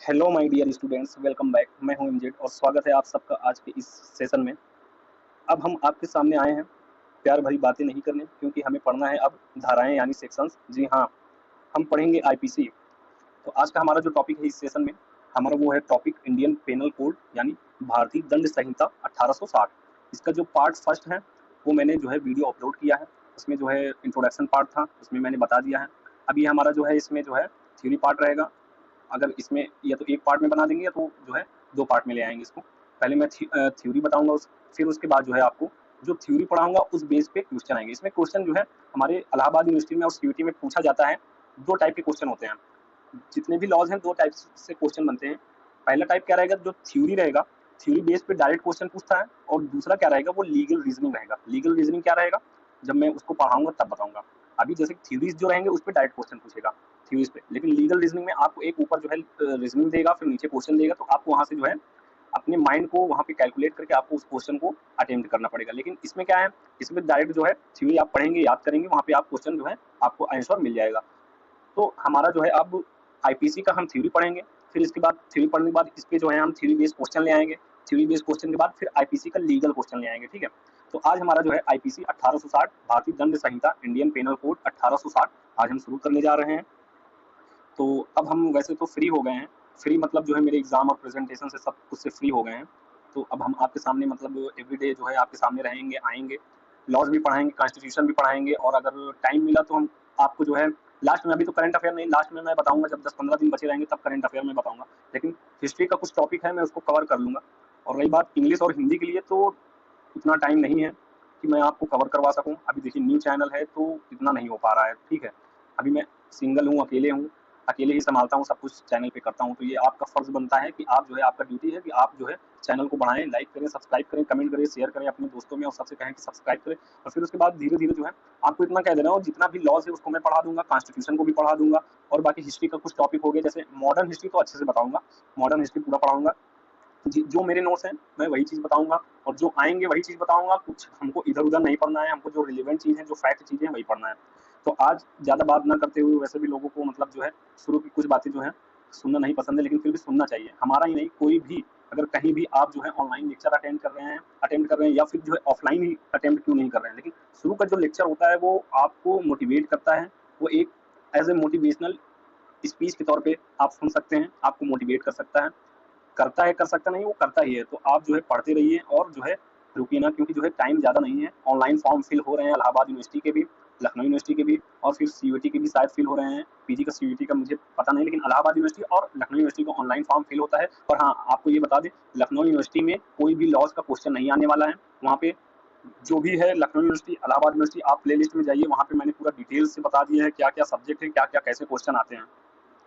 Hello my dear students, welcome back. मैं हूं Mz और स्वागत है आप सबका आज के इस सेशन में। अब हम आपके सामने आए हैं प्यार भरी बातें नहीं करने, क्योंकि हमें पढ़ना है अब धाराएं यानी सेक्शंस। जी हाँ, हम पढ़ेंगे आईपीसी। तो आज का हमारा जो टॉपिक है इस सेशन में, हमारा वो है टॉपिक इंडियन पेनल कोड यानी भारतीय दंड संहिता 1860। इसका जो पार्ट फर्स्ट है वो मैंने जो है वीडियो अपलोड किया है। उसमें जो है इंट्रोडक्शन पार्ट था, उसमें मैंने बता दिया है। अब ये हमारा जो है इसमें जो है थ्योरी पार्ट रहेगा। अगर इसमें या तो एक पार्ट में बना देंगे या तो जो है दो पार्ट में ले आएंगे इसको। पहले मैं थ्योरी बताऊंगा फिर उसके बाद जो है आपको जो थ्योरी पढ़ाऊंगा उस बेस पे क्वेश्चन आएंगे। इसमें क्वेश्चन जो है हमारे इलाहाबाद यूनिवर्सिटी में और सीयूटी में पूछा जाता है। दो टाइप के क्वेश्चन होते हैं, जितने भी लॉज हैं दो टाइप से क्वेश्चन बनते हैं। पहला टाइप क्या रहेगा, जो थ्योरी रहेगा, थ्योरी बेस पे डायरेक्ट क्वेश्चन पूछता है। और दूसरा क्या रहेगा, वो लीगल रीजनिंग रहेगा। लीगल रीजनिंग क्या रहेगा, जब मैं उसको पढ़ाऊंगा तब बताऊंगा। अभी जैसे थ्योरीज जो रहेंगे उस पर डायरेक्ट क्वेश्चन पूछेगा थ्योरीज पे, लेकिन लीगल रीजनिंग में आपको एक ऊपर जो है रीजनिंग देगा, फिर नीचे क्वेश्चन देगा। तो आपको वहां से जो है अपने माइंड को वहां पे कैलकुलेट करके आपको उस क्वेश्चन को अटेम्प्ट करना पड़ेगा। लेकिन इसमें क्या है, इसमें डायरेक्ट जो है थ्योरी आप पढ़ेंगे, याद करेंगे, वहां पे आप क्वेश्चन जो है आपको आंसर मिल जाएगा। तो हमारा जो है अब आईपीसी का हम थ्योरी पढ़ेंगे, फिर इसके बाद थ्योरी पढ़ने के बाद इस पे जो है हम थ्योरी बेस्ड क्वेश्चन ले आएंगे। थ्योरी बेस्ड क्वेश्चन के बाद फिर आईपीसी का लीगल क्वेश्चन ले आएंगे। ठीक है, तो आज हमारा जो है आईपीसी 1860 भारतीय दंड संहिता इंडियन पेनल कोड 1860 आज हम शुरू करने जा रहे हैं। तो अब हम वैसे तो फ्री हो गए हैं, फ्री मतलब जो है मेरे एग्जाम और प्रेजेंटेशन से सब कुछ से फ्री हो गए हैं। तो अब हम आपके सामने मतलब एवरीडे जो है आपके सामने रहेंगे, आएंगे, लॉज भी पढ़ाएंगे, कॉन्स्टिट्यूशन भी पढ़ाएंगे, और अगर टाइम मिला तो हम आपको जो है लास्ट में, अभी तो करंट अफेयर नहीं, लास्ट में मैं बताऊंगा जब 10-15 दिन बचे रहेंगे तब करंट अफेयर में बताऊंगा। लेकिन हिस्ट्री का कुछ टॉपिक है मैं उसको कवर कर लूंगा। और रही बात इंग्लिश और हिंदी के लिए, तो इतना टाइम नहीं है कि मैं आपको कवर करवा सकूं। अभी देखिए न्यू चैनल है तो इतना नहीं हो पा रहा है। ठीक है, अभी मैं सिंगल हूँ, अकेले हूँ, अकेले ही संभालता हूँ, सब कुछ चैनल पे करता हूँ। तो ये आपका फर्ज बनता है कि आप जो है, आपका ड्यूटी है कि आप जो है चैनल को बढ़ाएं, लाइक करें, सब्सक्राइब करें, कमेंट करें, शेयर करें अपने दोस्तों में, और सबसे कहें कि सब्सक्राइब करें। और फिर उसके बाद धीरे धीरे जो है आपको इतना कह देना, और जितना भी लॉज है उसको मैं पढ़ा दूंगा, कॉन्स्टिट्यूशन को भी पढ़ा दूंगा। और बाकी हिस्ट्री का कुछ टॉपिक हो गया, जैसे मॉडर्न हिस्ट्री तो अच्छे से बताऊंगा, मॉडर्न हिस्ट्री पूरा पढ़ाऊंगा। जो मेरे नोट्स हैं मैं वही चीज़ बताऊंगा, और जो आएंगे वही चीज़ बताऊंगा। कुछ हमको इधर उधर नहीं पढ़ना है, हमको जो रिलेवेंट चीज़ है, जो फैक्ट चीज़ें हैं वही पढ़ना है। तो आज ज़्यादा बात ना करते हुए, वैसे भी लोगों को मतलब जो है शुरू की कुछ बातें जो है सुनना नहीं पसंद है, लेकिन फिर भी सुनना चाहिए। हमारा ही नहीं, कोई भी अगर कहीं भी आप जो है ऑनलाइन लेक्चर अटेंड कर रहे हैं या फिर जो है ऑफलाइन ही अटेम्प्ट क्यों नहीं कर रहे हैं, लेकिन शुरू का जो लेक्चर होता है वो आपको मोटिवेट करता है। वो एक एज ए मोटिवेशनल स्पीच के तौर पे आप सुन सकते हैं, आपको मोटिवेट कर सकता है। करता है, कर सकता नहीं, वो करता ही है। तो आप जो है पढ़ते रहिए और जो है रुकिए ना, क्योंकि जो है टाइम ज़्यादा नहीं है। ऑनलाइन फॉर्म फिल हो रहे हैं इलाहाबाद यूनिवर्सिटी के भी, लखनऊ यूनिवर्सिटी के भी, और फिर सीयूटी के भी शायद फिल हो रहे हैं। पीजी का सीयूटी का मुझे पता नहीं, लेकिन इलाहाबाद यूनिवर्सिटी और लखनऊ यूनिवर्सिटी का ऑनलाइन फॉर्म फिल होता है। और हाँ, आपको ये बता दें, लखनऊ यूनिवर्सिटी में कोई भी लॉज का क्वेश्चन नहीं आने वाला है। वहाँ पे जो भी है लखनऊ यूनिवर्सिटी, इलाहाबाद यूनिवर्सिटी, आप प्ले लिस्ट में जाइए, वहाँ पे मैंने पूरा डिटेल से बता दिया है क्या क्या सब्जेक्ट है, क्या क्या कैसे क्वेश्चन आते हैं,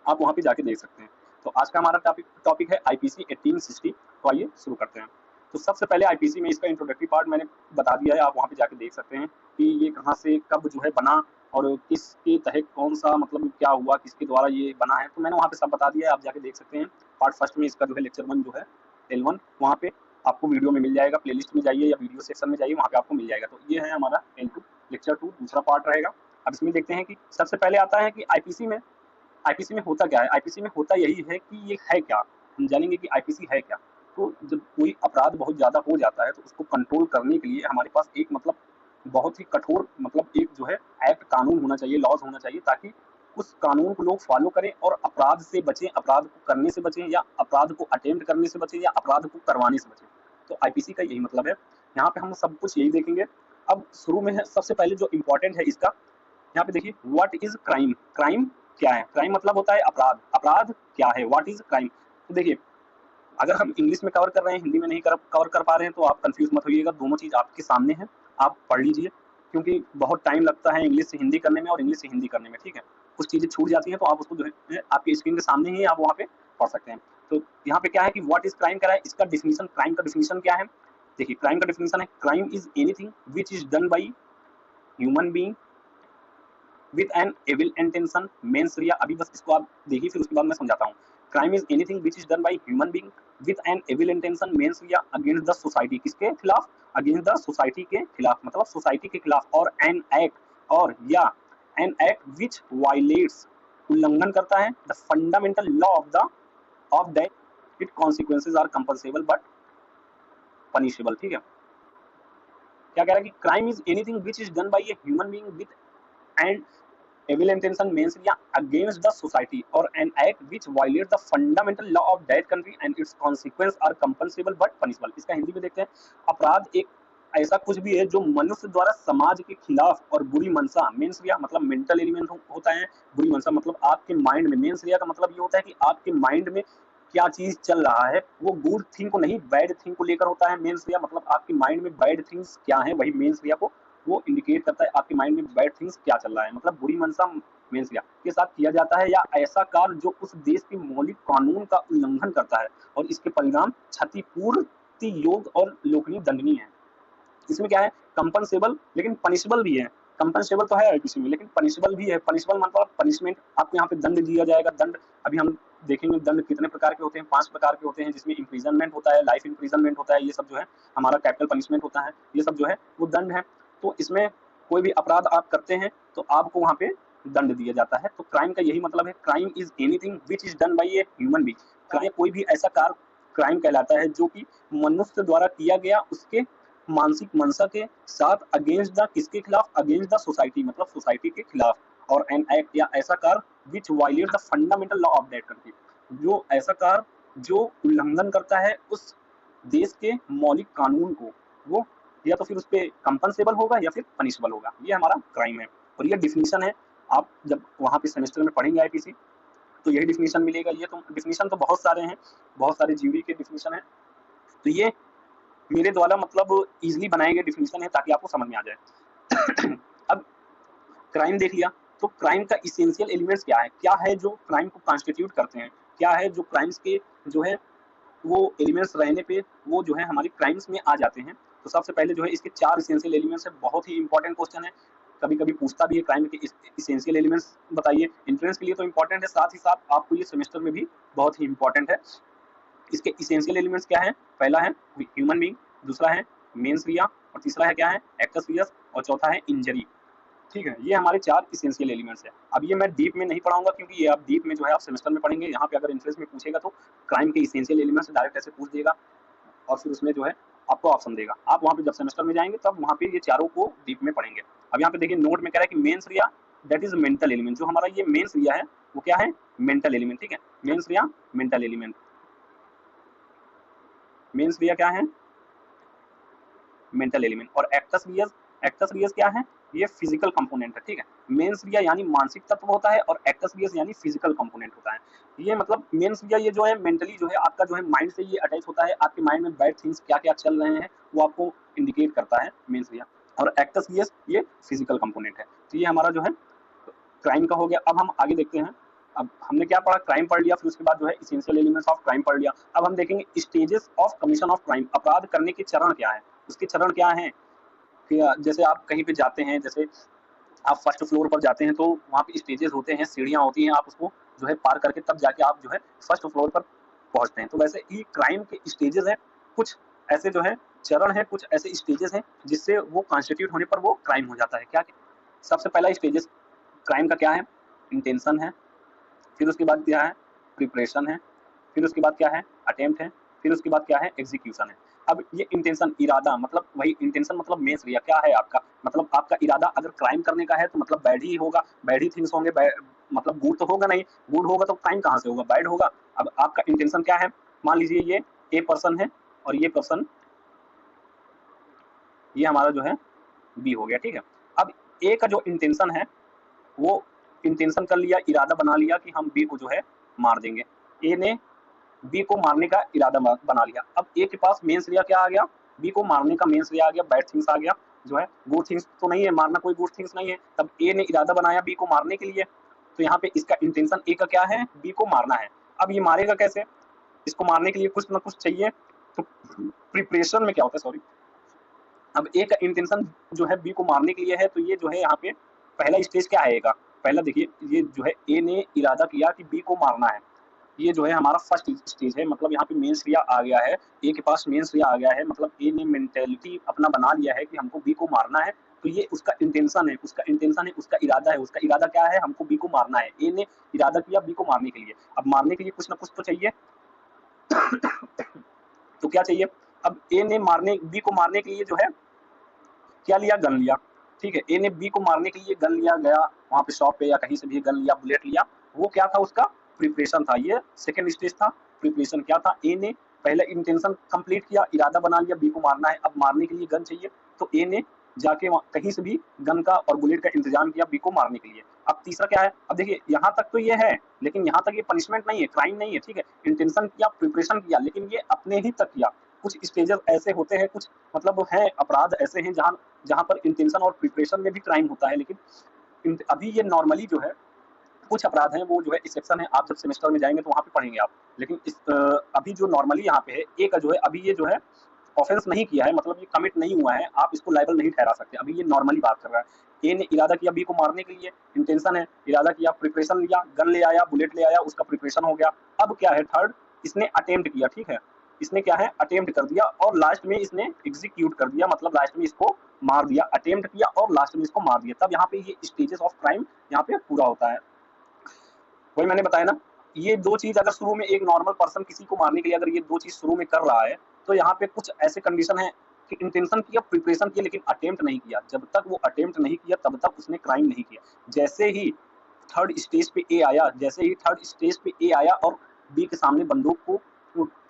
आप वहाँ पे जाके देख सकते हैं। तो आज का हमारा टॉपिक है आईपीसी 1860। तो आइए शुरू करते हैं। तो सबसे पहले आईपीसी में इसका इंट्रोडक्टरी पार्ट मैंने बता दिया है, आप वहाँ पे जाके देख सकते हैं कि ये कहाँ से कब जो है बना, और किसके तहत कौन सा मतलब क्या हुआ, किसके द्वारा ये बना है। तो मैंने वहाँ पे सब बता दिया है, आप जाके देख सकते हैं। पार्ट फर्स्ट में इसका जो है लेक्चर 1 जो है L1, वहाँ पे आपको वीडियो में मिल जाएगा, प्लेलिस्ट में जाइए या वीडियो सेक्शन में जाइए, वहाँ पे आपको मिल जाएगा। तो ये है हमारा L2 लेक्चर 2 दूसरा पार्ट रहेगा। अब इसमें देखते हैं कि सबसे पहले आता है कि आईपीसी में होता क्या है। आईपीसी में होता यही है कि ये है क्या, हम जानेंगे कि आईपीसी है क्या। तो जब कोई अपराध बहुत ज़्यादा हो जाता है तो उसको कंट्रोल करने के लिए हमारे पास एक मतलब बहुत ही कठोर मतलब एक जो है एक्ट, कानून होना चाहिए, लॉज होना चाहिए, ताकि उस कानून को लोग फॉलो करें और अपराध से बचें, अपराध को करने से बचें, या अपराध को अटेम्प्ट करने से बचें, या अपराध को करवाने से बचें। तो आईपीसी का यही मतलब है। यहाँ पे हम सब कुछ यही देखेंगे। अब शुरू में है सबसे पहले जो इम्पोर्टेंट है इसका, यहाँ पे देखिए, व्हाट इज क्राइम। क्राइम क्या है, क्राइम मतलब होता है अपराध। अपराध क्या है, व्हाट इज क्राइम। तो देखिए, अगर हम इंग्लिश में कवर कर रहे हैं, हिंदी में नहीं कवर कर पा रहे हैं, तो आप कंफ्यूज मत होइएगा, दोनों चीज आपके सामने है, आप पढ़ लीजिए। क्योंकि बहुत टाइम लगता है इंग्लिश से हिंदी करने में और इंग्लिश से हिंदी करने में। ठीक है, कुछ चीजें छूट जाती हैं, तो आप उसको जो है आपकी स्क्रीन के सामने ही आप वहाँ पे पढ़ सकते हैं। तो यहाँ पे क्या है कि व्हाट इज क्राइम क्या है, इसका डिफिनीशन, क्राइम का डिफिनीशन क्या है। देखिए, क्राइम का डिफिनीशन है, crime is anything which is done by human being with an evil intention mens rea. अभी बस इसको आप देखिए, फिर उसके बाद मैं समझाता हूँ। Crime is anything which is done by human being with an evil intention mens rea against the society. किसके खिलाफ, अगेंस्ट द सोसाइटी के खिलाफ, मतलब सोसाइटी के खिलाफ। और एन एक्ट, और या एन एक्ट विच वायलेट्स, उल्लंघन करता है the fundamental law of the of that it consequences are compensable but punishable. ठीक है, क्या कह रहा है कि crime is anything which is done by a human being with and evil intention means या against the society or an act which violates the fundamental law of that country and its consequences are compensable but punishable। इसका हिंदी में देखते हैं, अपराध एक ऐसा कुछ भी है जो मनुष्य द्वारा समाज के खिलाफ और बुरी मनसा, मेंस रिया मतलब मेंटल एलिमेंट होता है, बुरी मनसा मतलब आपके माइंड में, मेंस रिया का मतलब ये होता है कि आपके माइंड में क्या चीज चल रहा है, वो गुड थिंग को नहीं बैड थिंग को लेकर होता है। मेंस रिया मतलब आपके माइंड में बैड थिंग्स क्या है, वही मेंस रिया को वो इंडिकेट करता है आपके माइंड में बैड थिंग्स क्या चल रहा है, मतलब बुरी मनसा मेंस रिया के साथ किया जाता है या ऐसा कार्य जो उस देश के मौलिक कानून का उल्लंघन करता है और इसके परिणाम क्षतिपूर्ति योग्य और लोकनीय दंडनीय है। इसमें क्या है, कंपनसेबल लेकिन पनिशेबल भी है। कंपनसेबल तो है आईपीसी में, लेकिन पनिशेबल भी है। पनिशेबल मतलब पनिशमेंट, आपको यहाँ पे दंड दिया जाएगा। दंड अभी हम देखेंगे दंड कितने प्रकार के होते हैं, 5 प्रकार के होते हैं, जिसमें इम्प्रिजनमेंट होता है, लाइफ इम्प्रिजनमेंट होता है, ये सब जो है हमारा कैपिटल पनिशमेंट होता है, ये सब जो है वो दंड है। तो इसमें कोई भी अपराध आप करते हैं तो आपको वहाँ पे दंड दिया जाता है। तो क्राइम का यही मतलब है, crime is anything which is done by a human being. Crime कोई भी ऐसा कार्य क्राइम कहलाता है जो कि मनुष्य द्वारा किया गया उसके मानसिक मनसा के साथ अगेंस्ट द, किसके खिलाफ, अगेंस्ट द सोसाइटी मतलब सोसाइटी के खिलाफ, और एन एक्ट या ऐसा कार्य which violate the fundamental law of that country, जो ऐसा कार्य जो उल्लंघन करता है उस देश के मौलिक कानून को, वो या तो फिर उस पर कंपनसेबल होगा या फिर पनिशेबल होगा। ये हमारा क्राइम है और ये डिफिनीशन है। आप जब वहाँ पे सेमेस्टर में पढ़ेंगे आईपीसी तो यही डिफिनीशन मिलेगा। ये तो डिफिनीशन तो बहुत सारे हैं, बहुत सारे जीवी के डिफिनीशन है, तो ये मेरे द्वारा मतलब इजीली बनाए गए डिफिनीशन है ताकि आपको समझ में आ जाए। अब क्राइम देख लिया, तो क्राइम का इसेंशियल एलिमेंट्स क्या है जो क्राइम को कॉन्स्टिट्यूट करते हैं, क्या है जो क्राइम्स के जो है वो एलिमेंट्स रहने पे वो जो है हमारी क्राइम्स में आ जाते हैं। तो सबसे पहले जो है इसके 4 इसेंशियल एलिमेंट्स है। बहुत ही इंपॉर्टेंट क्वेश्चन है, कभी कभी पूछता भी है क्राइम के इसेंशियल एलिमेंट्स बताइए। एंट्रेंस के लिए तो इंपॉर्टेंट है, साथ ही साथ आपको ये सेमेस्टर में भी बहुत ही इंपॉर्टेंट है। इसके इसेंशियल एलिमेंट्स क्या है, पहला है ह्यूमन बीइंग, दूसरा है मेंस रिया, और तीसरा है क्या है एक्टस रियस, और चौथा है इंजरी। ठीक है, ये हमारे 4 इसेंशियल एलिमेंट्स है। अब ये मैं डीप में नहीं पढ़ाऊंगा क्योंकि ये आप डीप में जो है आप सेमेस्टर में पढ़ेंगे। यहाँ पे अगर इंट्रेंस में पूछेगा तो क्राइम के इसेंशियल एलिमेंट्स डायरेक्ट ऐसे पूछ देगा और फिर उसमें जो है आपको ऑप्शन देगा। आप वहाँ पे जब सेमेस्टर में जाएंगे तब वहाँ पे ये चारों को डीप में पढ़ेंगे। अब यहाँ पे देखिए नोट में कह रहा है कि mains Riya that is mental element, जो हमारा ये मेंस रिया है वो क्या है, मेंटल एलिमेंट। ठीक है, मेंस रिया मेंटल एलिमेंट, मेंस रिया क्या है, मेंटल एलिमेंट। और एक्टस रियस क्या है, ये फिजिकल कंपोनेंट है। ठीक है, मेंस रिया यानी मानसिक तत्व होता है और एक्टस रियस यानी फिजिकल कंपोनेंट होता है। ये मतलब मेंस रिया ये जो है मेंटली जो है आपका जो है माइंड से ये अटैच होता है, आपके माइंड में बैड थिंग्स क्या क्या चल रहे हैं वो आपको इंडिकेट करता है मेंस रिया। और एक्टस रियस ये फिजिकल कंपोनेंट है। तो ये हमारा जो है क्राइम का हो गया। अब हम आगे देखते हैं, अब हमने क्या पढ़ा, क्राइम पढ़ लिया, फिर उसके बाद जो है इसेंशियल एलिमेंट्स ऑफ क्राइम पढ़ लिया। अब हम देखेंगे stages of commission of crime, अपराध करने के चरण क्या है, उसके चरण क्या है। जैसे आप कहीं पे जाते हैं, जैसे आप फर्स्ट फ्लोर पर जाते हैं तो वहाँ पे स्टेजेस होते हैं, सीढ़ियाँ होती हैं, आप उसको जो है पार करके तब जाके आप जो है फर्स्ट फ्लोर पर पहुँचते हैं। तो वैसे ही क्राइम के स्टेजेस हैं, कुछ ऐसे जो है चरण है, कुछ ऐसे स्टेजेस हैं जिससे वो कॉन्स्टिट्यूट होने पर वो क्राइम हो जाता है। क्या सबसे पहला स्टेजेस क्राइम का क्या है, इंटेंशन है, फिर उसके बाद क्या है प्रिपरेशन है, फिर उसके बाद क्या है अटेम्प्ट है, फिर उसके बाद क्या है एग्जीक्यूशन है। अब ये इंटेंशन इरादा, मतलब वही इंटेंशन मतलब मेंस रिया क्या है आपका, मतलब आपका इरादा अगर क्राइम करने का है तो मतलब बैड ही होगा, बैड ही थिंग्स होंगे, मतलब गुड तो होगा नहीं, गुड होगा तो क्राइम कहाँ से होगा, बैड होगा। अब आपका इंटेंशन क्या है, मान लीजिए ये ए पर्सन है और ये पर्सन ये हमारा जो है बी हो गया। ठीक है, अब ए का जो इंटेंशन है वो इंटेंशन कर लिया, इरादा बना लिया कि हम बी को जो है मार देंगे। ए ने बी को मारने का इरादा बना लिया। अब ए के पास मेंस रिया क्या आ गया, बी को मारने का मेंस रिया आ गया, बैड थिंग्स आ गया, जो है गुड थिंग्स तो नहीं है, मारना कोई गुड थिंग्स नहीं है। तब ए ने इरादा बनाया बी को मारने के लिए, तो यहाँ पे इसका इंटेंशन ए का क्या है, बी को मारना है। अब ये मारेगा कैसे, इसको मारने के लिए कुछ ना कुछ चाहिए, तो प्रिपरेशन में क्या होता है, सॉरी, अब ए का इंटेंशन जो है बी को मारने के लिए है, तो ये जो है यहाँ पे पहला स्टेज क्या आएगा, पहला देखिए ये जो है ए ने इरादा किया कि बी को मारना है, ये जो है हमारा फर्स्ट स्टेज है, मतलब यहाँ पे मेंस रिया आ गया है, ए के पास मेंस रिया आ गया है, मतलब ए ने मेंटेलिटी अपना बना लिया है कि हमको बी को मारना है। तो ये उसका इंटेंशन है, उसका इंटेंशन है, उसका इरादा है, उसका इरादा क्या है, हमको बी को मारना है। ए ने इरादा किया बी को मारने के लिए, अब मारने के लिए कुछ ना कुछ तो चाहिए, तो क्या चाहिए, अब ए ने बी को मारने के लिए जो है क्या लिया, गन लिया, ठीक है। ए ने बी को मारने के लिए गन लिया, गया वहां पे शॉप पे या कहीं से भी गन लिया, बुलेट लिया, वो क्या था, उसका प्रिपरेशन था। ये सेकंड स्टेज था। प्रिपरेशन क्या था, ए ने पहले इंटेंशन कंप्लीट किया, इरादा बना लिया बी को मारना है, अब मारने के लिए गन चाहिए, तो ए ने जाके कहीं से भी गन का और बुलेट का इंतजाम किया बी को मारने के लिए। अब तीसरा क्या है, अब देखिए यहाँ तक तो ये है, लेकिन यहाँ तक ये पनिशमेंट नहीं है, क्राइम नहीं है, ठीक है। इंटेंशन किया, प्रिपरेशन किया, लेकिन ये अपने ही तक किया। कुछ स्टेजेस ऐसे होते हैं, कुछ मतलब है अपराध ऐसे हैं जहाँ पर इंटेंशन और प्रिपरेशन में भी क्राइम होता है, लेकिन अभी ये नॉर्मली जो है कुछ अपराध हैं वो जो है एक्सेप्शन है, आप जब सेमेस्टर में जाएंगे तो वहाँ पे पढ़ेंगे आप। लेकिन अभी जो नॉर्मली यहाँ पे है, ए का जो है अभी ये जो है ऑफेंस नहीं किया है, मतलब ये कमिट नहीं हुआ है, आप इसको लायबल नहीं ठहरा सकते। अभी ये नॉर्मली बात कर रहा है। ए ने इरादा किया बी को मारने के लिए, इंटेंशन है, इरादा किया, प्रिपरेशन लिया, गन ले आया, बुलेट ले आया, उसका प्रिपरेशन हो गया। अब क्या है, थर्ड, इसने अटेम्प्ट किया, ठीक है, इसने क्या है, अटेम्प्ट कर दिया और लास्ट में इसने एग्जीक्यूट कर दिया, मतलब लास्ट में इसको मार दिया। अटेम्प्ट किया और लास्ट में इसको मार दिया, तब यहाँ पे ये स्टेजेस ऑफ क्राइम यहाँ पे पूरा होता है। वही मैंने बताया ना, ये दो चीज अगर शुरू में एक नॉर्मल पर्सन किसी को मारने के लिए अगर ये दो चीज शुरू में कर रहा है, तो यहाँ पे कुछ ऐसे कंडीशन है कि इंटेंशन किया, प्रिपरेशन किया, लेकिन अटेम्प्ट नहीं किया। जब तक वो अटेम्प्ट नहीं किया तब तक उसने क्राइम नहीं किया। जैसे ही थर्ड स्टेज पे ए आया, जैसे ही थर्ड स्टेज पे ए आया और बी के सामने बंदूक को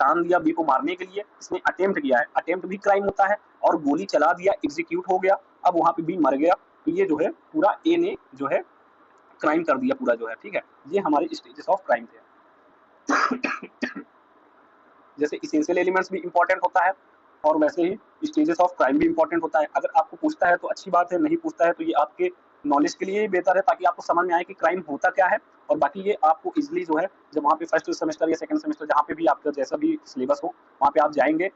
तान दिया बी को मारने के लिए, इसने अटेम्प्ट किया है, अटेम्प्ट भी क्राइम होता है, और गोली चला दिया, एग्जीक्यूट हो गया, अब वहां पे बी मर गया, तो ये जो है पूरा ए ने जो है क्राइम कर दिया पूरा जो है, ठीक है। ये हमारे स्टेजेस ऑफ क्राइम थे। जैसे इसेंशियल एलिमेंट्स भी इंपॉर्टेंट होता है, और वैसे ही स्टेजेस ऑफ क्राइम भी इंपॉर्टेंट होता है। अगर आपको पूछता है तो अच्छी बात है, नहीं पूछता है तो ये आपके नॉलेज के लिए ही बेहतर है, ताकि आपको समझ में आए कि क्राइम होता क्या है। और बाकी ये आपको इजीली जो है, जब वहाँ पे फर्स्ट सेमेस्टर या सेकंड सेमेस्टर जहाँ पे भी आपका जैसा भी सिलेबस हो, वहाँ पे आप जाएंगे,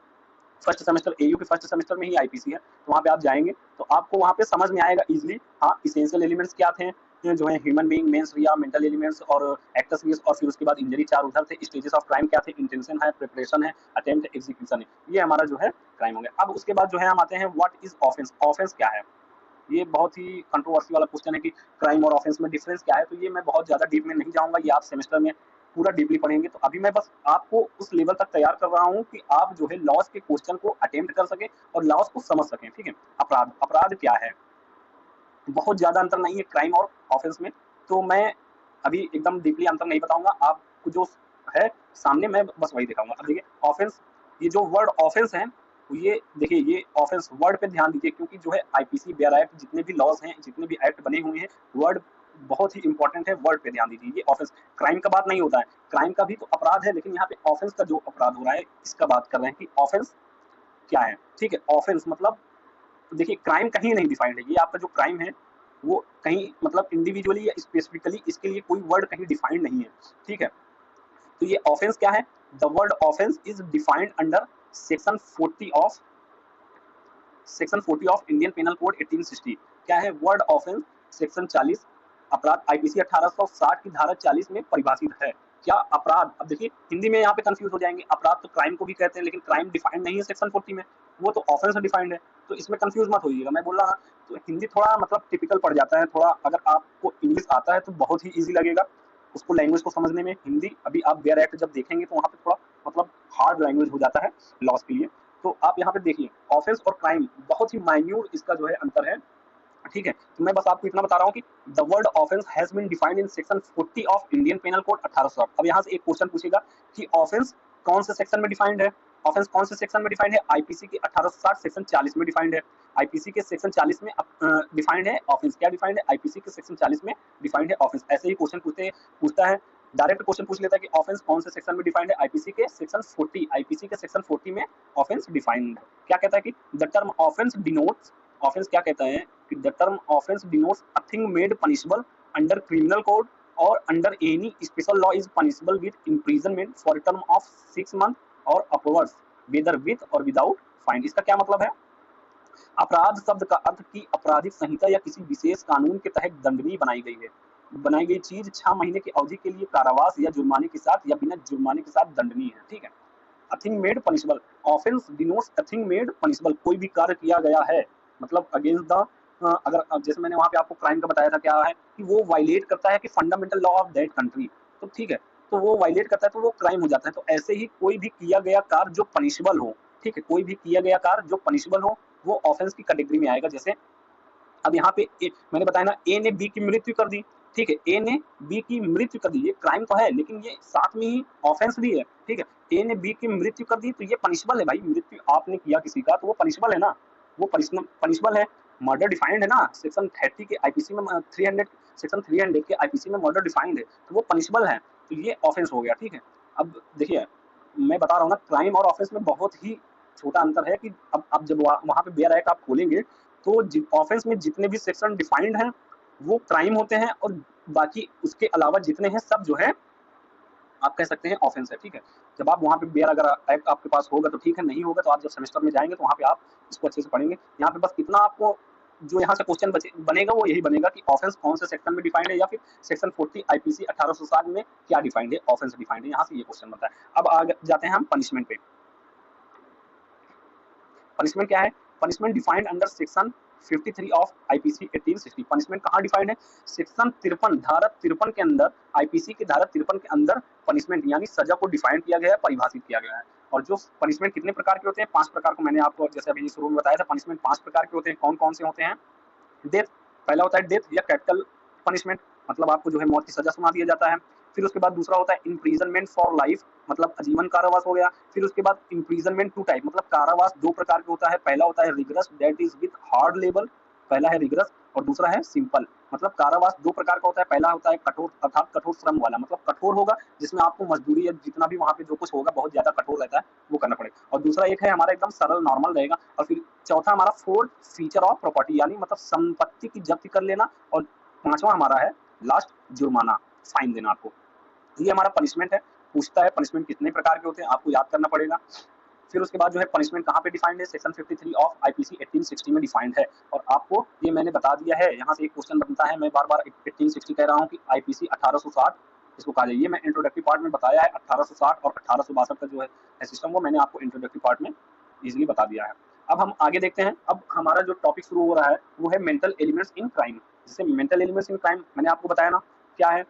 फर्स्ट सेमेस्टर एयू के फर्स्ट सेमेस्टर में ही आईपीसी है, तो वहाँ पे आप जाएंगे तो आपको वहाँ पे समझ में आएगा इजीली, हाँ इसेंशियल एलिमेंट्स क्या थे, जो है ह्यूमन बीइंग, मेंस रिया, मेंटल एलिमेंट्स और एक्टर्स रियस, और फिर उसके बाद इंजरी, चार उधर थे। स्टेजेस ऑफ क्राइम क्या थे, इंटेंशन है, प्रिपरेशन है, अटेम्प्ट, एग्जीक्यूशन है, ये हमारा जो है क्राइम हो गया। अब उसके बाद जो है हम आते हैं व्हाट इज ऑफेंस। ऑफेंस क्या है, ये बहुत ही कंट्रोवर्सी वाला क्वेश्चन है कि क्राइम और ऑफेंस में डिफरेंस क्या है। तो ये मैं बहुत ज्यादा डीप में नहीं जाऊंगा, ये आप सेमेस्टर में पूरा डीपली पढ़ेंगे। तो अभी मैं बस आपको उस लेवल तक तैयार कर रहा हूँ कि आप जो है लॉस के क्वेश्चन को अटेम्प्ट कर सके और लॉस को समझ सकें, ठीक है। अपराध, अपराध क्या है, बहुत ज्यादा अंतर नहीं है क्राइम और ऑफेंस में, तो मैं अभी एकदम डीपली अंतर नहीं बताऊंगा आपको, जो है सामने मैं बस वही दिखाऊंगा। अब देखिए ऑफेंस, ये जो वर्ड ऑफेंस है, ये देखिए, ये ऑफेंस वर्ड पे ध्यान दीजिए, क्योंकि जो है आईपीसी, बेयर एक्ट, जितने भी लॉज हैं, जितने भी एक्ट बने हुए हैं, वर्ड बहुत ही इंपॉर्टेंट है, वर्ड पे ध्यान दीजिए। ये ऑफेंस, क्राइम का बात नहीं होता है, क्राइम का भी तो अपराध है, लेकिन यहाँ पे ऑफेंस का जो अपराध हो रहा है इसका बात कर रहे हैं कि ऑफेंस क्या है, ठीक है। ऑफेंस मतलब देखिए, क्राइम कहीं नहीं डिफाइंड है, ये आपका जो क्राइम है वो कहीं मतलब इंडिविजुअली या स्पेसिफिकली इसके लिए कोई वर्ड कहीं डिफाइंड नहीं है, ठीक है। तो ये ऑफेंस क्या है, the word offence is defined under section 40 of Indian penal code 1860। क्या है वर्ड ऑफेंस, सेक्शन 40 अपराध आईपीसी 1860 की धारा 40 में परिभाषित है। क्या अपराध, अब देखिए हिंदी में यहाँ पे कंफ्यूज हो जाएंगे, अपराध तो क्राइम को भी कहते हैं, लेकिन क्राइम डिफाइंड नहीं है सेक्शन 40 में, वो तो ऑफेंस डिफाइंड है, तो इसमें कंफ्यूज मत होइएगा। मैं बोल रहा तो हिंदी थोड़ा मतलब टिपिकल पड़ जाता है थोड़ा, अगर आपको इंग्लिश आता है तो बहुत ही ईजी लगेगा उसको लैंग्वेज को समझने में। हिंदी अभी आप बेयर एक्ट जब देखेंगे तो वहाँ पे थोड़ा मतलब हार्ड लैंग्वेज हो जाता है लॉस के लिए। तो आप यहाँ पे देखिए ऑफेंस और क्राइम बहुत ही माइन्यूट इसका जो है अंतर है, ठीक है। तो मैं बस आपको इतना बता रहा हूँ कि the word offence has been defined in section 40 of Indian penal code 1860। अब यहाँ से एक क्वेश्चन पूछेगा कि ऑफेंस कौन से सेक्शन में डिफाइंड है, ऑफेंस कौन से सेक्शन में डिफाइंड है, आईपीसी के 1860 सेक्शन 40 में डिफाइंड है। आईपीसी के सेक्शन 40 में डिफाइंड है ऑफेंस, क्या डिफाइंड है, आईपीसी के सेक्शन 40 में डिफाइंड है ऑफेंस। ऐसे ही क्वेश्चन पूछता है, डायरेक्ट क्वेश्चन पूछ लेता है कि ऑफेंस कौन से सेक्शन में डिफाइंड है, आईपीसी के सेक्शन 40, आईपीसी के सेक्शन 40 में ऑफेंस डिफाइंड है। क्या कहता है कि the term offence denotes, offence क्या कहता है कि the term offence denotes a thing made punishable under criminal code और under any special law is punishable with imprisonment for term of 6 month और अपवर्ड्स वेदर विद और without fine. इसका क्या मतलब है, अपराध शब्द का अर्थ की आपराधिक संहिता या किसी विशेष कानून के तहत दंडनीय बनाई गई चीज 6 महीने की अवधि के लिए कारावास या जुर्माने के साथ या बिना जुर्माने के साथ दंडनीय है, ठीक है। A thing made punishable, offence denotes a thing made punishable, कोई भी कार्य किया गया है मतलब अगेंस्ट द, अगर जैसे मैंने वहां पे आपको क्राइम का बताया था क्या है कि वो वायलेट करता है कि fundamental law of that country, तो ठीक है। तो वो वायलेट करता है तो वो क्राइम हो जाता है। तो ऐसे ही कोई भी किया गया कार्य जो पनिशेबल हो, ठीक है, कोई भी किया गया कार्य जो पनिशेबल हो वो ऑफेंस की कैटेगरी में आएगा। जैसे अब यहाँ पे मैंने बताया ना, ए ने बी की मृत्यु कर दी, ठीक है, ए ने बी की मृत्यु कर दी, ये क्राइम तो है लेकिन ये साथ में ही ऑफेंस भी है, ठीक है। ए ने बी की मृत्यु कर दी तो ये पनिशबल है भाई, मृत्यु आपने किया किसी का तो वो पनिशबल है ना, वो पनिशबल है। मर्डर डिफाइंड है ना सेक्शन 30 के आईपीसी में, 300 सेक्शन 300 के आईपीसी में मर्डर डिफाइंड है, तो वो पनिशबल है, तो ये ऑफेंस हो गया, ठीक है। अब देखिए मैं बता रहा हूँ ना, क्राइम और ऑफेंस में बहुत ही छोटा अंतर है कि अब जब वहां पे बेयर एक्ट आप खोलेंगे तो ऑफेंस में जितने भी सेक्शन डिफाइंड हैं वो क्राइम होते हैं, और बाकी उसके अलावा जितने हैं सब जो है आप कह सकते हैं ऑफेंस है, ठीक है। जब आप वहाँ पे बेयर अगर एक्ट आपके पास होगा तो ठीक है, नहीं होगा तो आप जब सेमेस्टर में जाएंगे तो वहाँ पे आप इसको अच्छे से पढ़ेंगे। यहाँ पे बस इतना आपको जो यहाँ से क्वेश्चन बनेगा वो यही बनेगा कि ऑफेंस कौन से सेक्शन में डिफाइंड है, या फिर सेक्शन 40 आईपीसी 1860 में क्या डिफाइंड है, ऑफेंस डिफाइंड है, यहाँ से ये क्वेश्चन बनता है। अब आगे जाते हैं हम पनिशमेंट पे। पनिशमेंट क्या है? Punishment defined under section 53 of IPC 1860। Punishment कहाँ डिफाइंड है? सेक्शन 53 धारा 53 के अंदर, आईपीसी की धारा 53 के अंदर पनिशमेंट यानी सजा को डिफाइन किया गया है, परिभाषित किया गया है। और जो पनिशमेंट कितने प्रकार के होते हैं? 5 प्रकार को मैंने आपको जैसे अभी शुरू में बताया था, पनिशमेंट 5 प्रकार के होते हैं। कौन कौन से होते हैं? डेथ, पहला होता है डेथ या कैपिटल पनिशमेंट, मतलब आपको जो है मौत की सजा सुना दिया जाता है। फिर उसके बाद दूसरा होता है इम्प्रीजनमेंट फॉर लाइफ, मतलब आजीवन कारावास हो गया। फिर उसके बाद इम्प्रीजनमेंट 2 टाइप, मतलब कारावास 2 प्रकार के होता है। पहला होता है rigorous, that is with hard labour, पहला है रिगरस और दूसरा है सिंपल। मतलब कारावास 2 प्रकार का होता है। पहला होता है कठोर, अर्थात कठोर श्रम वाला, मतलब कठोर होगा जिसमें आपको मजदूरी या जितना भी वहाँ पे जो कुछ होगा बहुत ज्यादा कठोर रहता है वो करना पड़ेगा। और दूसरा एक है हमारा एकदम सरल नॉर्मल रहेगा। और फिर चौथा हमारा फोर्थ फीचर ऑफ प्रॉपर्टी, यानी मतलब संपत्ति की जब्ती कर लेना। और पांचवा हमारा है लास्ट जुर्माना, फाइन देना आपको। ये हमारा पनिशमेंट है। पूछता है पनिशमेंट कितने प्रकार के होते हैं, आपको याद करना पड़ेगा। फिर उसके बाद जो है पनिशमेंट कहाँ पे डिफाइंड है? सेक्शन 53 ऑफ आईपीसी 1860 में डिफाइंड है। और आपको ये मैंने बता दिया है, यहाँ से एक क्वेश्चन बनता है, मैं बार बार 1860 कह रहा हूँ कि आईपीसी 1860 इसको कहा जाए। ये मैं इंट्रोडक्टरी पार्ट में बताया है, 1860 और 1862 का जो है सिस्टम वो मैंने आपको इंट्रोडक्टरी पार्ट में इजिली बता दिया है। अब हम आगे देखते हैं। अब हमारा जो टॉपिक शुरू हो रहा है वो है मेंटल एलिमेंट्स इन क्राइम। जैसे मेंटल एलिमेंट्स इन क्राइम मैंने आपको बताया ना क्या है।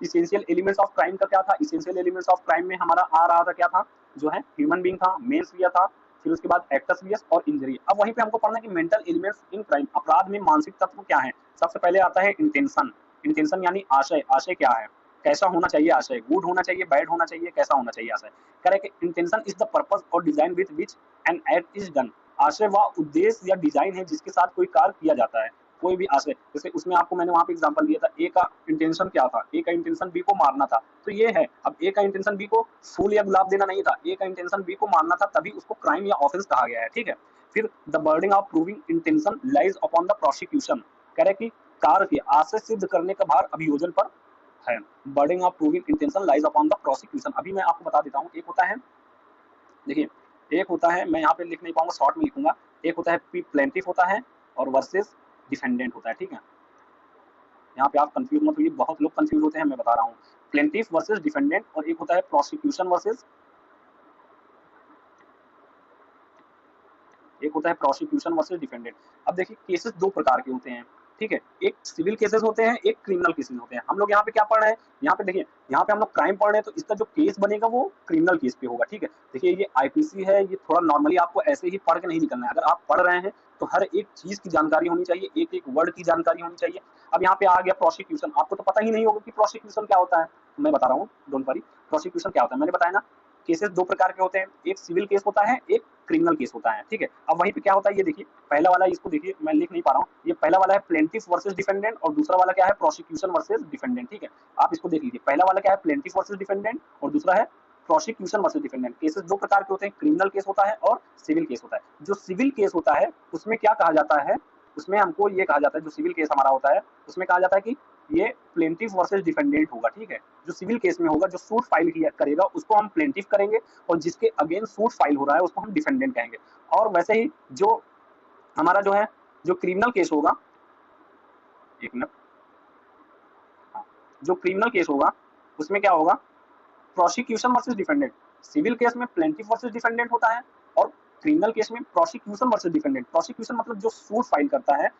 इसेंशियल एलिमेंट्स ऑफ क्राइम का क्या था? इसेंशियल एलिमेंट्स ऑफ क्राइम में हमारा आ रहा था क्या था, जो है ह्यूमन बीइंग था, मेंस रिया था, फिर उसके बाद एक्टस रियस और इंजरी। अब वहीं पे हमको पढ़ना है कि मेंटल एलिमेंट्स इन क्राइम, अपराध में मानसिक तत्व क्या है। सबसे पहले आता है इंटेंशन। इंटेंशन यानी आशय। आशय क्या है? कैसा होना चाहिए आशय? गुड होना चाहिए, बैड होना चाहिए, कैसा होना चाहिए आशय? कह रहे कि इंटेंशन इज द पर्पस और design with which an act is done. आशय वह उद्देश्य या डिजाइन है जिसके साथ कोई कार्य किया जाता है। कोई भी आशय, जैसे उसमें आपको मैंने वहां पे एग्जांपल दिया था, ए का इंटेंशन क्या था? ए का इंटेंशन बी को मारना था, तो ये है। अब ए का इंटेंशन बी को फूल या गुलाब देना नहीं था, ए का इंटेंशन बी को मारना था, तभी उसको क्राइम या ऑफेंस कहा गया है, ठीक है। फिर the burden of proving intention lies upon the prosecution. कह रहे कि कार्य के आशय सिद्ध करने का भार अभियोजन पर है। Burden of proving intention lies upon the prosecution. अभी मैं आपको बता देता हूँ। एक होता है, देखिए, एक होता है, मैं यहाँ पे लिख नहीं पाऊंगा, शॉर्ट में लिखूंगा। एक होता है प्लेंटिफ होता है और वर्सेस डिफेंडेंट होता है, ठीक है। यहाँ पे आप कंफ्यूज मत होइए, बहुत लोग कंफ्यूज होते हैं, मैं बता रहा हूँ। प्लेंटिफ वर्सेस डिफेंडेंट, और एक होता है प्रोसिक्यूशन वर्सेस, एक होता है प्रोसिक्यूशन वर्सेस डिफेंडेंट। अब देखिए केसेस 2 प्रकार के होते हैं, ठीक है। एक सिविल केसेस होते हैं, एक क्रिमिनल केसेस होते हैं। हम लोग यहाँ पे क्या पढ़ रहे हैं? यहाँ पे देखिए, यहाँ पे हम लोग क्राइम पढ़ रहे हैं, तो इसका जो केस बनेगा वो क्रिमिनल केस पे होगा, ठीक है। देखिए ये आईपीसी है, ये थोड़ा नॉर्मली आपको ऐसे ही पढ़ के नहीं निकलना है। अगर आप पढ़ रहे हैं तो हर एक चीज की जानकारी होनी चाहिए, एक एक वर्ड की जानकारी होनी चाहिए। अब यहाँ पे आ गया प्रोसिक्यूशन, आपको तो पता ही नहीं होगा कि प्रोसिक्यूशन क्या होता है, मैं बता रहा हूँ, डोंट वरी। प्रोसिक्यूशन क्या होता है मैंने बताया ना। केसेस 2 प्रकार के होते हैं, एक सिविल केस होता है, एक क्रिमिनल केस होता है, ठीक है। अब वहीं पे क्या होता है ये देखिए, पहला वाला, इसको देखिए मैं लिख नहीं पा रहा हूँ, ये पहला वाला है प्लेंटिफ वर्सेस डिफेंडेंट और दूसरा वाला क्या है? प्रोसिक्यूशन वर्सेस डिफेंडेंट, ठीक है। आप इसको देख लीजिए, पहला वाला क्या है? प्लेंटिफ वर्सेस डिफेंडेंट और दूसरा है प्रोसिक्यूशन वर्सेस डिफेंडेंट। केसेस 2 प्रकार के होते हैं, क्रिमिनल केस होता है और सिविल केस होता है। जो सिविल केस होता है उसमें क्या कहा जाता है? उसमें हमको ये कहा जाता है, जो सिविल केस हमारा होता है उसमें कहा जाता है कि ये प्लेंटिफ वर्सेस डिफेंडेंट होगा, ठीक है। जो सिविल केस में होगा, जो सूट फाइल करेगा उसको हम प्लेंटिफ करेंगे, और जिसके अगेंस्ट सूट फाइल हो रहा है उसको हम डिफेंडेंट कहेंगे। और वैसे ही जो हमारा जो है, जो क्रिमिनल केस होगा, एक मिनट, हाँ, जो क्रिमिनल केस होगा उसमें क्या होगा? Prosecution versus defendant. Civil case में प्लेंटिफ वर्सेस डिफेंडेंट होता है और क्रिमिनल केस में प्रोसिक्यूशन वर्सेस डिफेंडेंट। प्रोसिक्यूशन मतलब जो सूट फाइल करता है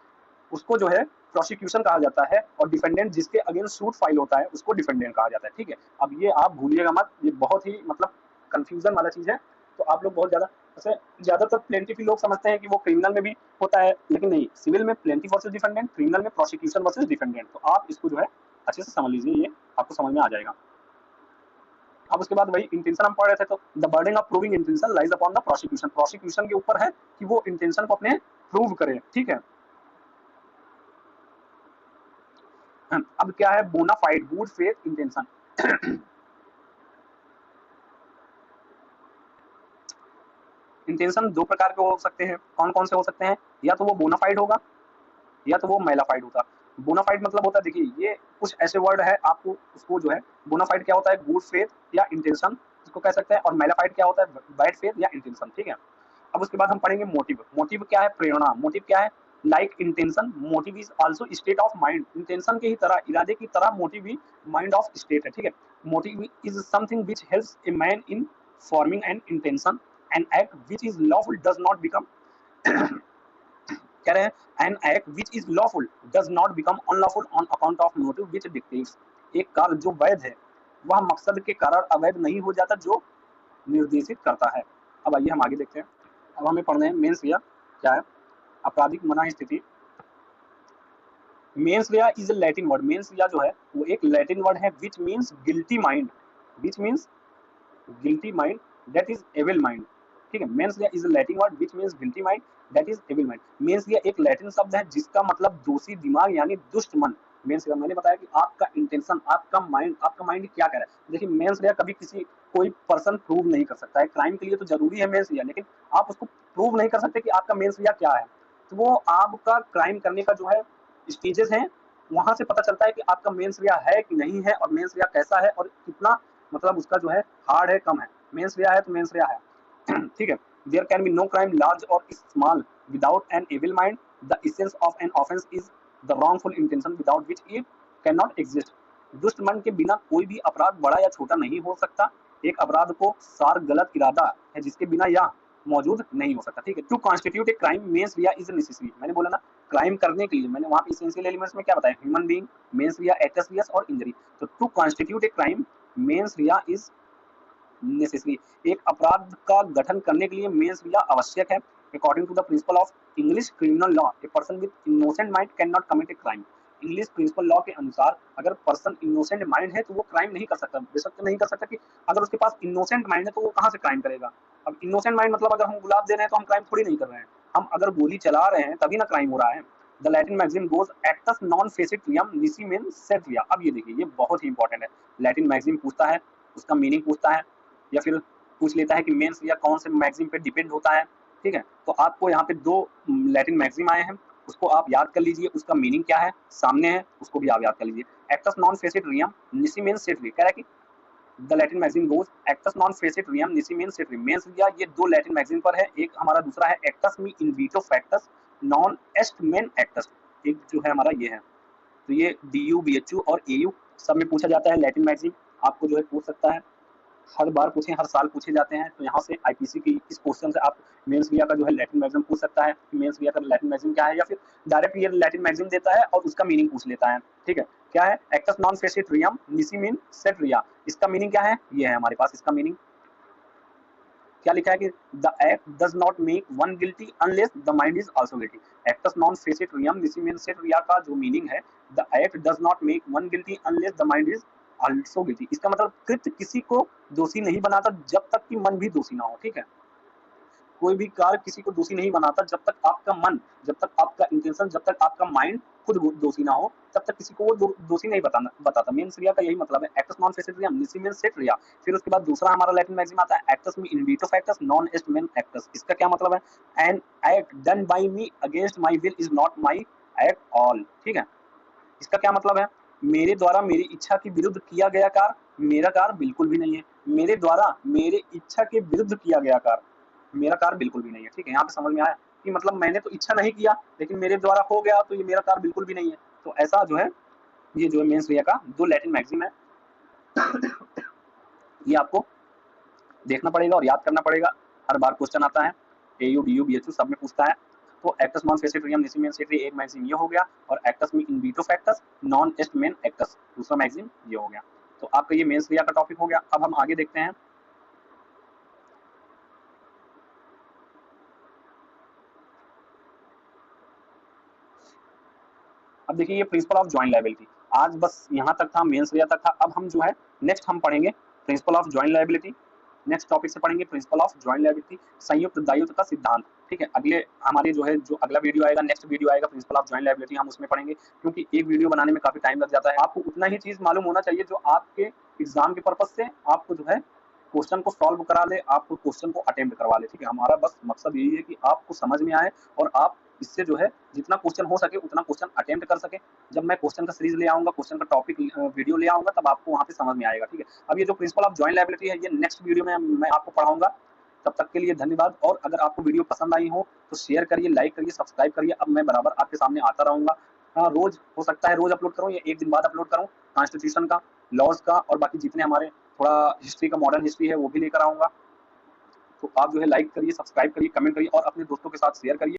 उसको जो है प्रोसिक्यूशन कहा जाता है, और डिफेंडेंट जिसके अगेंस्ट सूट फाइल होता है उसको डिफेंडेंट कहा जाता है। ठीक है, अब ये आप भूलिएगा मत, ये बहुत ही मतलब कंफ्यूजन वाला चीज है। तो आप लोग बहुत ज्यादा ऐसे ज्यादातर प्लेंटिफ लोग समझते हैं कि वो क्रिमिनल में भी होता है, लेकिन नहीं, सिविल में प्लेंटिफ वर्सेस डिफेंडेंट, क्रिमिनल में प्रोसिक्यूशन वर्सेस डिफेंडेंट। तो आप इसको जो है अच्छे से समझ लीजिए, ये आपको समझ में आ जाएगा। अब उसके बाद वही इंटेंशन हम पढ़ रहे थे, तो the burden of proving intention lies upon the prosecution, prosecution के ऊपर है कि वो इंटेंशन को अपने प्रूव करे। ठीक है, अब क्या है bona fide good faith intention. Intention दो प्रकार के हो सकते हैं, कौन कौन से हो सकते हैं, या तो वो बोनाफाइड होगा या तो वो मेलाफाइड होगा। बोनाफाइड मतलब होता है, देखिए ये कुछ ऐसे वर्ड है, आपको उसको जो है, बोनाफाइड क्या होता है, गुड फेथ या इंटेंशन इसको कह सकते हैं, और मेलाफाइड क्या होता है, बैड फेथ या इंटेंशन। ठीक है, अब उसके बाद हम पढ़ेंगे मोटिव। मोटिव क्या है, प्रेरणा। मोटिव क्या है, like intention motive is also state of mind. Intention के ही तरह, इरादे की तरह मोटिव भी माइंड ऑफ स्टेट है। ठीक है, motive is something which helps a man in forming an intention an act which is lawful does not become कह रहे हैं an act which is lawful does not become unlawful on account of motive which dictates. एक कार्य जो वैध है वह मकसद के कारण अवैध नहीं हो जाता जो निर्देशित करता है। अब आइए हम आगे देखते हैं। अब हमें पढ़ना है मेंस रिया क्या है, आपराधिक मना स्थिति। Mens Riya is a Latin word. Mens rea जो है वो एक लैटिन वर्ड है which means guilty mind, which means guilty mind that is evil mind. ठीक है, mens Riya is a Latin word which means guilty mind that is evil mind. Mens rea एक Latin शब्द है जिसका मतलब दोषी दिमाग यानी दुष्ट मन। मेंस रिया मैंने बताया कि आपका इंटेंशन, आपका माइंड क्या कह रहा है। देखिए मेंस रिया कभी किसी कोई पर्सन प्रूव नहीं कर सकता है, क्राइम के लिए तो जरूरी है मेंस रिया, लेकिन आप उसको प्रूव नहीं कर सकते कि आपका मेंस रिया क्या है। तो वो आपका क्राइम करने का जो है स्टेजेस हैं, वहां से पता चलता है कि आपका मेंस रिया है कि नहीं है, और मेंस रिया कैसा है और कितना मतलब उसका जो है हार्ड है कम है। मेंस रिया है तो मेंस रिया है। ठीक है, there can be no crime large और small without an evil mind. The essence of an offence is the wrongful intention without which it can not exist. दुष्ट मन के बिना कोई भी अपराध बड़ा या छोटा नहीं हो सकता। एक अपराध को सार गलत इरादा है जिसके बिना यह मौजूद नहीं हो सकता। ठीक है, to constitute a crime mains Riya is necessary. मैंने बोला ना क्राइम करने के लिए, मैंने वहां पे एसेंशियल एलिमेंट्स में क्या बताया, ह्यूमन बीइंग, मेंस रिया, एक्टस रियस और इंजरी। तो to constitute a crime mains Riya is necessary. एक अपराध का गठन करने के लिए मेंस रिया आवश्यक है। According to the principle of English criminal law a person with innocent mind can not commit a crime. English principle law के अनुसार अगर पर्सन इनोसेंट माइंड है तो वो क्राइम नहीं कर सकता। बेशक नहीं कर सकता कि अगर उसके पास इनोसेंट माइंड है तो वो कहाँ से क्राइम करेगा। अब इनोसेंट माइंड मतलब अगर हम गुलाब दे रहे हैं तो हम क्राइम थोड़ी नहीं कर रहे हैं, हम अगर गोली चला रहे हैं तभी ना क्राइम हो रहा है। द लैटिन मैगजीन गोज एक्टस नॉन फेसिट रियम निसी मेन सेट रिया। अब ये देखिए ये बहुत ही इंपॉर्टेंट है। लैटिन मैगजीन पूछता है, उसका मीनिंग पूछता है, या फिर पूछ लेता है कि मेंस रिया कौन से मैगजीन पे डिपेंड होता है। ठीक है, तो आपको यहाँ पे दो लैटिन मैगजीन आए हैं, उसको आप याद कर लीजिए, उसका मीनिंग क्या है सामने है, उसको भी आप याद कर लीजिए। एक्टस नॉन फेसिट रियम निसी मेन सेट रिया, कह रहा है कि द लैटिन मैगजीन गोज एक्टस नॉन फेसिट रियम निसी मेन सेट रिया। मेंस रिया ये दो लैटिन मैगजीन पर है, एक हमारा दूसरा है एक्टस मी इन वीटो फैक्टस नॉन एस्ट मेन एक्टस, एक जो है हमारा ये है। तो ये DU BHU और AU सब में पूछा जाता है लैटिन मैगजीन, आपको जो है पूछ सकता है, हर बार पूछे, हर साल पूछे जाते हैं। तो यहाँ से IPC की इस क्वेश्चन से आप मेंस रिया का जो है लैटिन मैगजीन पूछ सकता है, मेंस रिया का लैटिन मैगजीन क्या है, या फिर डायरेक्ट ये लैटिन मैगजीन देता है और उसका मीनिंग पूछ लेता है। ठीक है, क्या है, एक्टस नॉन फेसिट रियम निसी मीन सेट रिया, इसका मीनिंग क्या है, ये है हमारे पास इसका मीनिंग। क्या लिखा है कि the act does not make one guilty unless the mind is also guilty. एक्टस नॉन फेसिट रियम निसी मेन सेट रिया का जो मीनिंग है, the act does not make one guilty unless the mind is also guilty. इसका मतलब कृत्य किसी को दोषी नहीं बनाता जब तक कि मन भी दोषी ना हो। ठीक है, कोई भी कार्य किसी को दोषी नहीं बनाता जब तक आपका मन, जब तक आपका इंटेंशन, जब तक आपका माइंड खुद दोषी ना हो, तब तक किसी को वो दोषी नहीं बताता। मेंस रिया का यही मतलब है, एक्टस नॉन फेसिट रियम निसी मेन सेट रिया। फिर उसके बाद दूसरा हमारा लैटिन मैगजीन आता है एक्टस मी इन वीटो फैक्टस नॉन एस्ट मेन एक्टस। इसका क्या मतलब है, an act done by me against my will is not my act all. ठीक है, इसका क्या मतलब है, मेरे द्वारा मेरी इच्छा के विरुद्ध किया गया कार्य मेरा कार्य बिल्कुल भी नहीं है। मेरे द्वारा मेरे इच्छा के विरुद्ध किया गया कार्य मेरा कार्य बिल्कुल भी नहीं है। ठीक है, यहाँ पे समझ में आया कि मतलब मैंने तो इच्छा नहीं किया लेकिन मेरे द्वारा हो गया तो ये मेरा कार्य बिल्कुल भी नहीं है। तो ऐसा जो है ये जो है मेंस रिया का दो लैटिन मैगजीन है, ये आपको देखना पड़ेगा और याद करना पड़ेगा। हर बार क्वेश्चन आता है, AU DU BHU सब में पूछता है। तो एक्टस नॉन फेसिट रियम निसी मेन सेट्री एक मैगजीन ये हो गया, और एक्टस में इन बीटो फैक्टस नॉन एस्ट मेन एक्टस दूसरा मैगजीन ये हो गया। तो आपका ये मेंस रिया का टॉपिक हो गया। अब हम आगे देखते हैं। अब देखिए ये प्रिंसिपल ऑफ जॉइंट लायबिलिटी, आज बस यहाँ तक था, मेंस रिया तक था। अब हम जो है नेक्स्ट हम पढ़ेंगे principle of joint liability. Next topic से पढ़ेंगे प्रिंसिपल ऑफ जॉइंट लायबिलिटी, संयुक्त दायित्व का सिद्धांत। ठीक है, अगले हमारे जो है जो अगला वीडियो आएगा, नेक्स्ट वीडियो आएगा प्रिंसिपल ऑफ जॉइंट लायबिलिटी, हम उसमें पढ़ेंगे, क्योंकि एक वीडियो बनाने में काफी टाइम लग जाता है। आपको उतना ही चीज मालूम होना चाहिए जो आपके एग्जाम के पर्पज से आपको जो है क्वेश्चन को सॉल्व करा ले, आपको क्वेश्चन को अटेम्प्ट करवा ले। ठीक है, हमारा बस मकसद यही है कि आपको समझ में आए और आप इससे जो है जितना क्वेश्चन हो सके उतना क्वेश्चन अटेम्प्ट कर सके। जब मैं क्वेश्चन का सीरीज ले आऊंगा, क्वेश्चन का टॉपिक वीडियो ले आऊंगा, तब आपको वहां पे समझ में आएगा। ठीक है, अब ये जो प्रिंसिपल ऑफ जॉइंट लायबिलिटी है, ये नेक्स्ट वीडियो में मैं आपको पढ़ाऊंगा। तब तक के लिए धन्यवाद, और अगर आपको वीडियो पसंद आई हो तो शेयर करिए, लाइक करिए, सब्सक्राइब करिए। अब मैं बराबर आपके सामने आता रहूंगा। रोज हो सकता है रोज अपलोड करूँ या एक दिन बाद अपलोड करूँ, कॉन्स्टिट्यूशन का, लॉज का, और बाकी जितने हमारे थोड़ा हिस्ट्री का, मॉडर्न हिस्ट्री है वो भी लेकर आऊंगा। तो आप जो है लाइक करिए, सब्सक्राइब करिए, कमेंट करिए और अपने दोस्तों के साथ शेयर करिए।